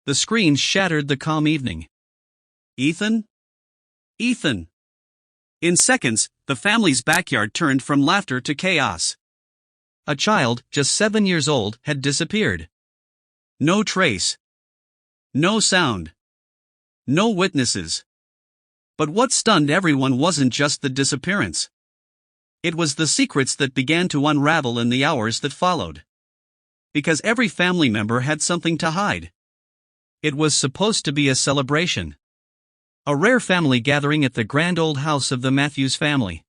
The screams shattered the calm evening. Ethan? Ethan! In seconds, the family's backyard turned from laughter to chaos. A child, just 7 years old, had disappeared. No trace. No sound. No witnesses. But what stunned everyone wasn't just the disappearance. It was the secrets that began to unravel in the hours that followed. Because every family member had something to hide. It was supposed to be a celebration. A rare family gathering at the grand old house of the Matthews family.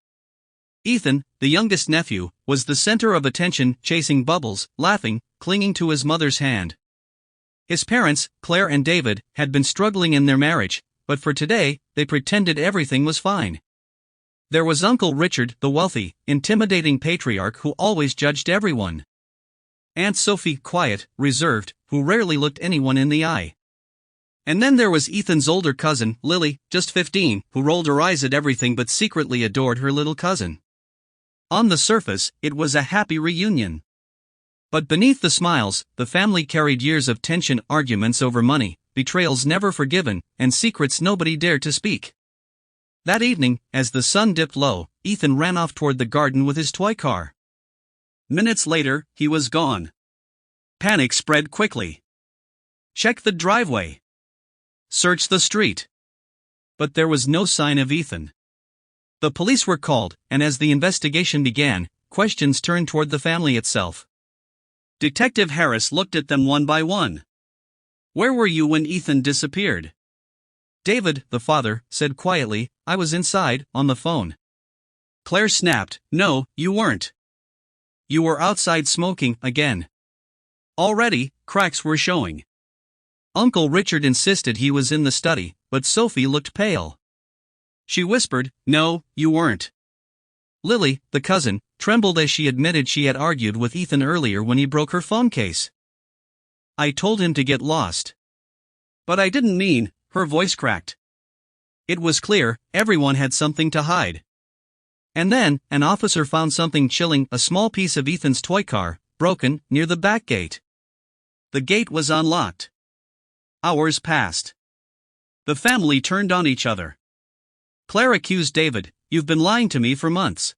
Ethan, the youngest nephew, was the center of attention, chasing bubbles, laughing, clinging to his mother's hand. His parents, Claire and David, had been struggling in their marriage, but for today, they pretended everything was fine. There was Uncle Richard, the wealthy, intimidating patriarch who always judged everyone. Aunt Sophie, quiet, reserved, who rarely looked anyone in the eye. And then there was Ethan's older cousin, Lily, just 15, who rolled her eyes at everything but secretly adored her little cousin. On the surface, it was a happy reunion. But beneath the smiles, the family carried years of tension, arguments over money, betrayals never forgiven, and secrets nobody dared to speak. That evening, as the sun dipped low, Ethan ran off toward the garden with his toy car. Minutes later, he was gone. Panic spread quickly. Check the driveway. Search the street. But there was no sign of Ethan. The police were called, and as the investigation began, questions turned toward the family itself. Detective Harris looked at them one by one. "Where were you when Ethan disappeared?" David, the father, said quietly, "I was inside, on the phone." Claire snapped, "No, you weren't. You were outside smoking, again." Already, cracks were showing. Uncle Richard insisted he was in the study, but Sophie looked pale. She whispered, "No, you weren't." Lily, the cousin, trembled as she admitted she had argued with Ethan earlier when he broke her phone case. "I told him to get lost. But I didn't mean," her voice cracked. It was clear, everyone had something to hide. And then, an officer found something chilling, a small piece of Ethan's toy car, broken, near the back gate. The gate was unlocked. Hours passed. The family turned on each other. Claire accused David, "You've been lying to me for months.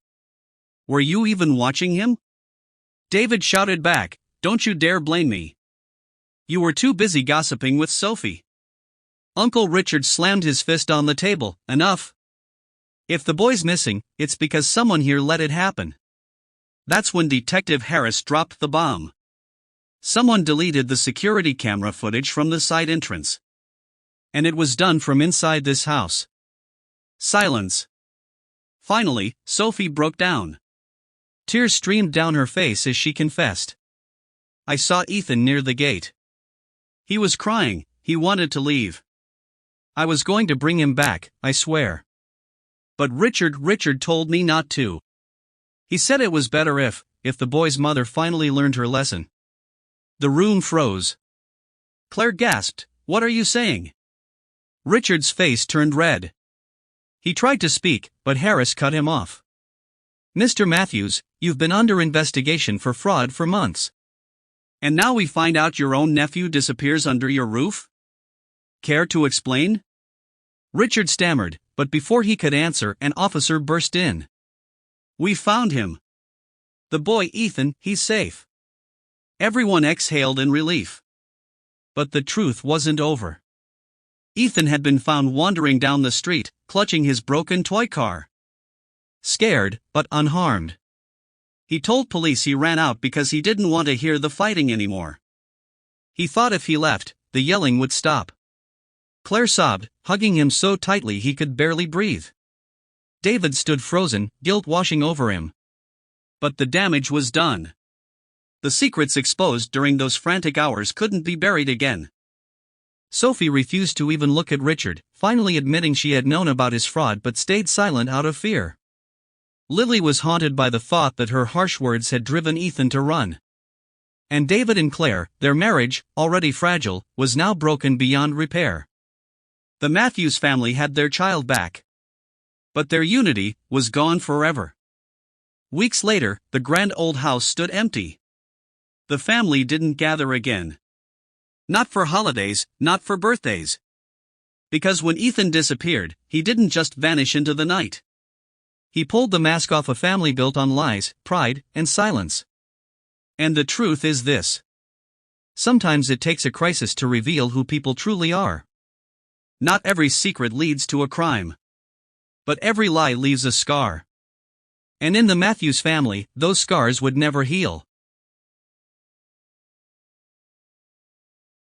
Were you even watching him?" David shouted back, "Don't you dare blame me. You were too busy gossiping with Sophie." Uncle Richard slammed his fist on the table, "Enough. If the boy's missing, it's because someone here let it happen." That's when Detective Harris dropped the bomb. Someone deleted the security camera footage from the side entrance. And it was done from inside this house. Silence. Finally, Sophie broke down. Tears streamed down her face as she confessed. "I saw Ethan near the gate. He was crying, he wanted to leave. I was going to bring him back, I swear. But Richard told me not to. He said it was better if the boy's mother finally learned her lesson." The room froze. Claire gasped, "What are you saying?" Richard's face turned red. He tried to speak, but Harris cut him off. "Mr. Matthews, you've been under investigation for fraud for months. And now we find out your own nephew disappears under your roof? Care to explain?" Richard stammered, but before he could answer, an officer burst in. "We found him. The boy Ethan, he's safe." Everyone exhaled in relief. But the truth wasn't over. Ethan had been found wandering down the street, clutching his broken toy car. Scared, but unharmed. He told police he ran out because he didn't want to hear the fighting anymore. He thought if he left, the yelling would stop. Claire sobbed, hugging him so tightly he could barely breathe. David stood frozen, guilt washing over him. But the damage was done. The secrets exposed during those frantic hours couldn't be buried again. Sophie refused to even look at Richard, finally admitting she had known about his fraud but stayed silent out of fear. Lily was haunted by the thought that her harsh words had driven Ethan to run. And David and Claire, their marriage, already fragile, was now broken beyond repair. The Matthews family had their child back. But their unity was gone forever. Weeks later, the grand old house stood empty. The family didn't gather again. Not for holidays, not for birthdays. Because when Ethan disappeared, he didn't just vanish into the night. He pulled the mask off a family built on lies, pride, and silence. And the truth is this. Sometimes it takes a crisis to reveal who people truly are. Not every secret leads to a crime. But every lie leaves a scar. And in the Matthews family, those scars would never heal.